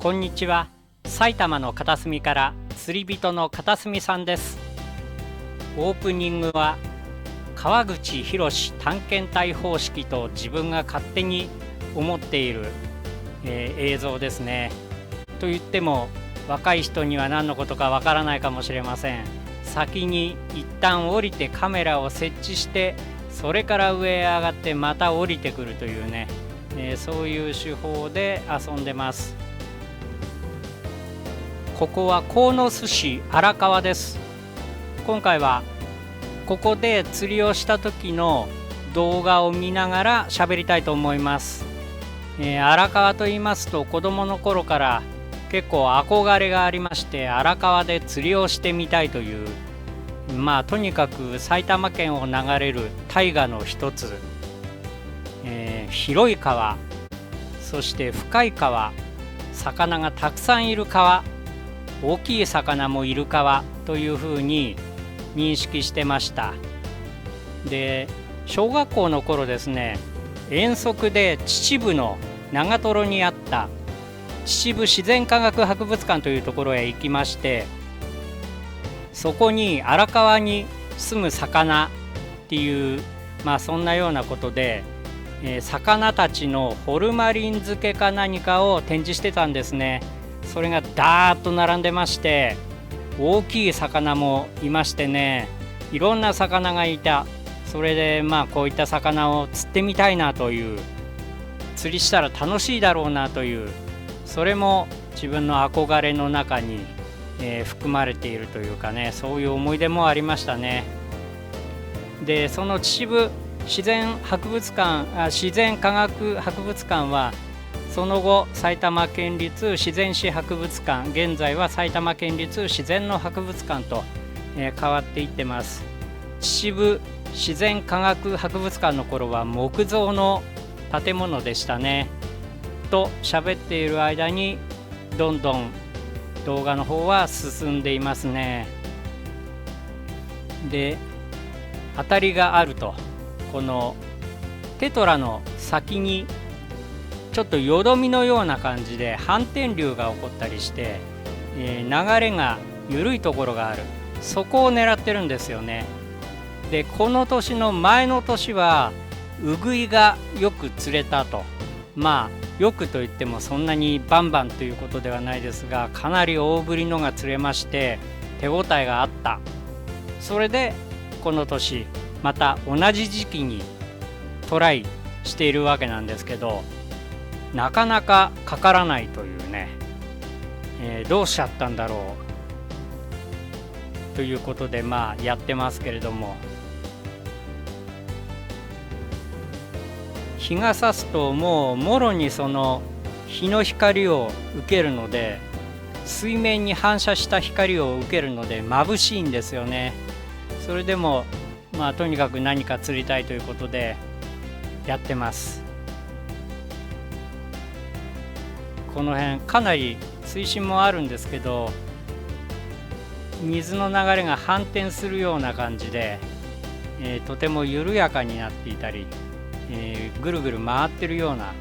こんにちは。埼玉の片隅から釣り人の片隅さんです。オープニングは川口博探検隊方式と自分が勝手に思っている、映像ですね。と言っても若い人には何のことかわからないかもしれません。先に一旦降りてカメラを設置して、それから上へ上がってまた降りてくるというね、そういう手法で遊んでます。ここは鴻巣市荒川です。今回はここで釣りをした時の動画を見ながら喋りたいと思います。荒川と言いますと、子供の頃から結構憧れがありまして、荒川で釣りをしてみたいという、とにかく埼玉県を流れる大河の一つ、広い川、そして深い川、魚がたくさんいる川、大きい魚もいる川というふうに認識してました。で、小学校の頃ですね、遠足で秩父の長瀞にあった秩父自然科学博物館というところへ行きまして、そこに荒川に住む魚っていう、そんなようなことで、魚たちのホルマリン漬けか何かを展示してたんですね。それがダーッと並んでまして、大きい魚もいましてね、いろんな魚がいた。それでこういった魚を釣ってみたいなという、釣りしたら楽しいだろうなという、それも自分の憧れの中に、含まれているというかね、そういう思い出もありましたね。で、その秩父自然科学博物館はその後埼玉県立自然史博物館、現在は埼玉県立自然の博物館と、変わっていってます。秩父自然科学博物館の頃は木造の建物でしたね。と喋っている間にどんどん動画の方は進んでいますね。で、当たりがあると、このテトラの先にちょっとよどみのような感じで反転流が起こったりして、流れが緩いところがある。そこを狙ってるんですよね。で、この年の前の年はウグイがよく釣れたと。よくといってもそんなにバンバンということではないですが、かなり大ぶりのが釣れまして手応えがあった。それでこの年また同じ時期にトライしているわけなんですけど、なかなかかからないというね、どうしちゃったんだろうということでやってますけれども、日が差すともうもろにその日の光を受けるので、水面に反射した光を受けるので眩しいんですよね。それでもとにかく何か釣りたいということでやってます。この辺かなり水深もあるんですけど、水の流れが反転するような感じで、とても緩やかになっていたり、ぐるぐる回ってるような、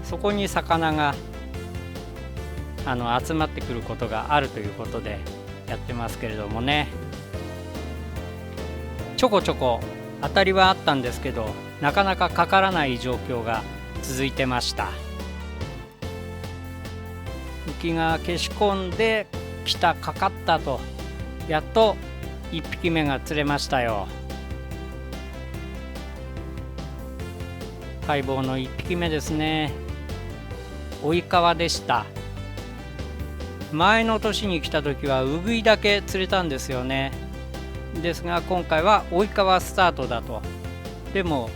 そこに魚が集まってくることがあるということでやってますけれどもね。ちょこちょこ当たりはあったんですけど、なかなかかからない状況が続いてました。浮きが消し込んできた、かかったと、やっと1匹目が釣れましたよ。待望の1匹目ですね。追い川でした。前の年に来た時はウグイだけ釣れたんですよね。ですが今回は追い川スタートだと。でも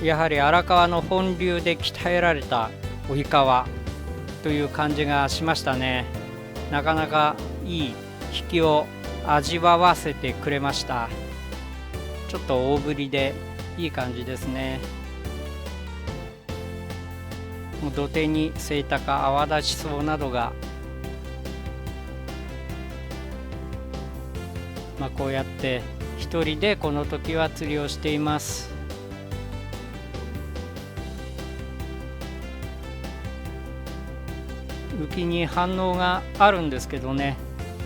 やはり荒川の本流で鍛えられた追い川という感じがしましたね。なかなかいい引きを味わわせてくれました。ちょっと大ぶりでいい感じですね。土手にセイタカ、アワダチソウなどが、こうやって一人でこの時は釣りをしています。浮きに反応があるんですけどね、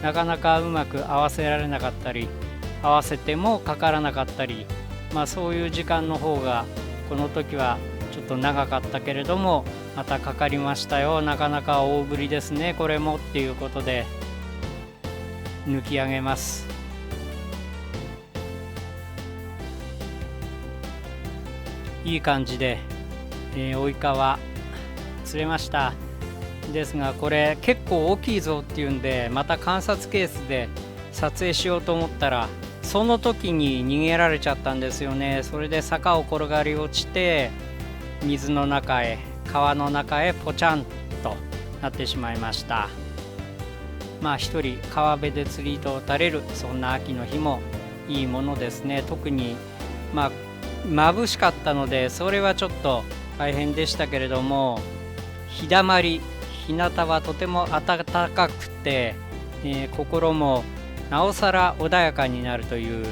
なかなかうまく合わせられなかったり、合わせてもかからなかったり、そういう時間の方がこの時はちょっと長かったけれども、またかかりましたよ。なかなか大ぶりですね、これもっていうことで抜き上げます。いい感じで、追い川釣れました。ですがこれ結構大きいぞっていうんで、また観察ケースで撮影しようと思ったら、その時に逃げられちゃったんですよね。それで坂を転がり落ちて水の中へ、川の中へポチャンとなってしまいました。一人川辺で釣り糸を垂れる、そんな秋の日もいいものですね。特に眩しかったのでそれはちょっと大変でしたけれども、日だまり、日向はとても暖かくて、心もなおさら穏やかになるという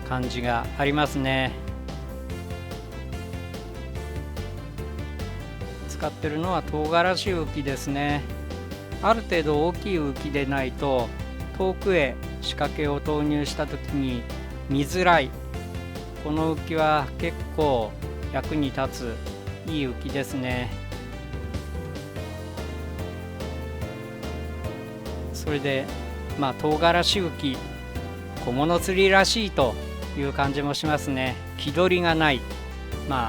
感じがありますね。使ってるのは唐辛子浮きですね。ある程度大きい浮きでないと遠くへ仕掛けを投入した時に見づらい。この浮きは結構役に立ついい浮きですね。それで唐辛子浮き、小物釣りらしいという感じもしますね。気取りがない、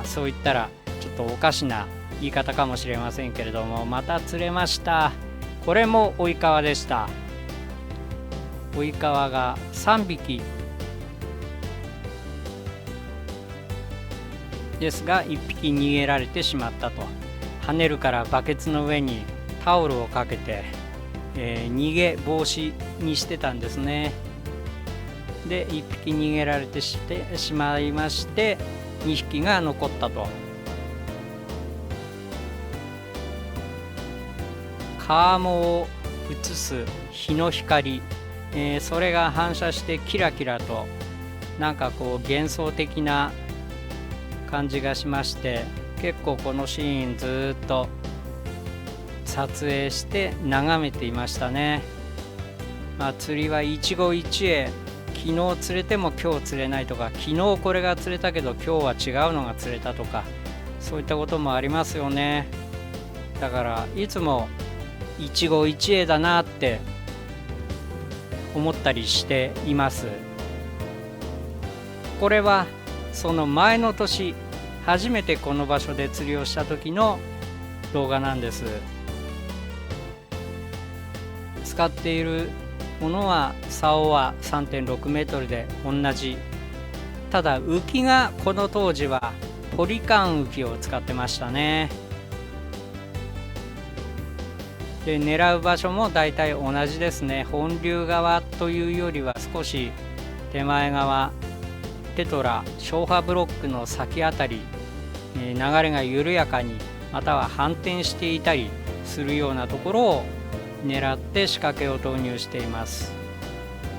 そう言ったらちょっとおかしな言い方かもしれませんけれども、また釣れました。これも追い川でした。追い川が3匹ですが、1匹逃げられてしまったと。跳ねるからバケツの上にタオルをかけて、逃げ防止にしてたんですね。で1匹逃げられてしまいまして、2匹が残ったと。川面を映す日の光、それが反射してキラキラと幻想的な感じがしまして、結構このシーンずっと撮影して眺めていましたね。釣りは一期一会、昨日釣れても今日釣れないとか、昨日これが釣れたけど今日は違うのが釣れたとか、そういったこともありますよね。だからいつも一期一会だなって思ったりしています。これはその前の年、初めてこの場所で釣りをした時の動画なんです。使っているものは竿は 3.6 メートルで同じ。ただ浮きがこの当時はポリカン浮きを使ってましたね。で狙う場所もだいたい同じですね。本流側というよりは少し手前側、テトラ消波ブロックの先あたり、流れが緩やかにまたは反転していたりするようなところを狙って仕掛けを投入しています。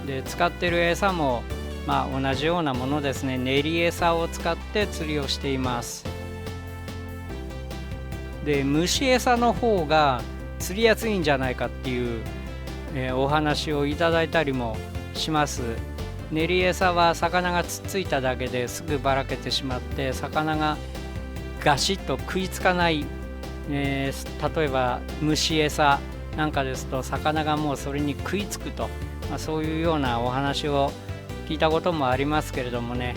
で使っている餌も同じようなものですね。練り餌を使って釣りをしています。で虫餌の方が釣りやすいんじゃないかっていう、お話をいただいたりもします。練り餌は魚がつっついただけですぐばらけてしまって、魚がガシッと食いつかない、例えば虫餌なんかですと魚がもうそれに食いつくと、そういうようなお話を聞いたこともありますけれどもね、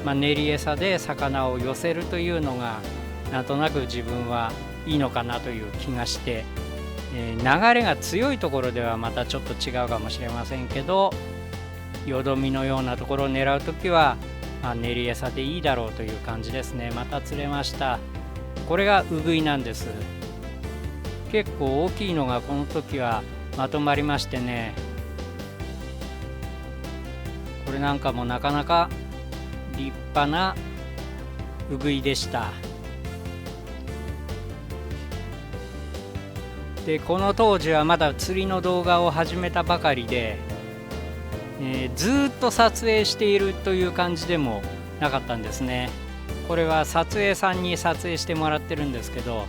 練り餌で魚を寄せるというのがなんとなく自分はいいのかなという気がして、流れが強いところではまたちょっと違うかもしれませんけど、よどみのようなところを狙うときは、練り餌でいいだろうという感じですね。また釣れました。これがウグイなんです。結構大きいのがこの時はまとまりましてね、これなんかもなかなか立派なウグイでした。でこの当時はまだ釣りの動画を始めたばかりで、ずっと撮影しているという感じでもなかったんですね。これは撮影さんに撮影してもらってるんですけど、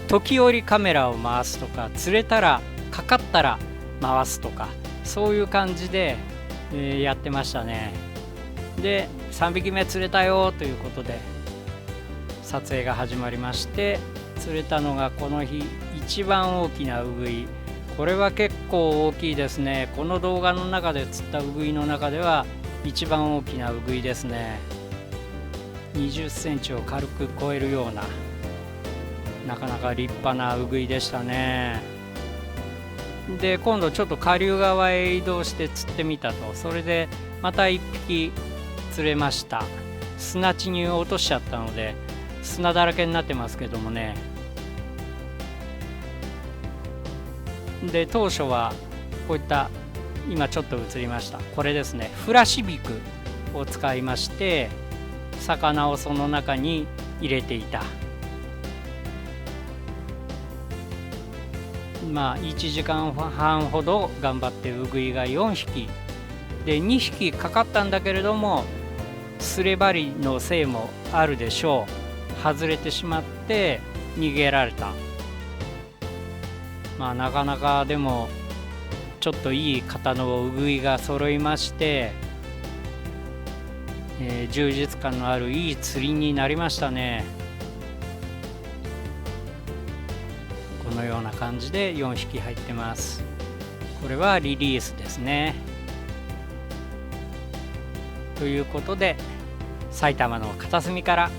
時折カメラを回すとか、釣れたらかかったら回すとか、そういう感じで、やってましたね。で3匹目釣れたよということで撮影が始まりまして、釣れたのがこの日一番大きなウグイ。これは結構大きいですね。この動画の中で釣ったウグイの中では一番大きなウグイですね。20センチを軽く超えるような、なかなか立派なウグイでしたね。で今度ちょっと下流側へ移動して釣ってみたと。それでまた1匹釣れました。砂地に落としちゃったので砂だらけになってますけどもね。で当初はこういった今ちょっと映りました、これですね、フラシビクを使いまして魚をその中に入れていた。1時間半ほど頑張ってウグイが4匹で2匹かかったんだけれども、すれ針のせいもあるでしょう、外れてしまって逃げられた。なかなかでもちょっといい型のウグイが揃いまして、充実感のあるいい釣りになりましたね。このような感じで4匹入ってます。これはリリースですね。ということで埼玉の片隅から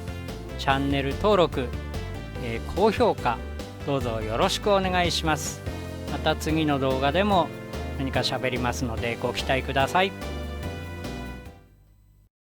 チャンネル登録、高評価どうぞよろしくお願いします。また次の動画でも何か喋りますのでご期待ください。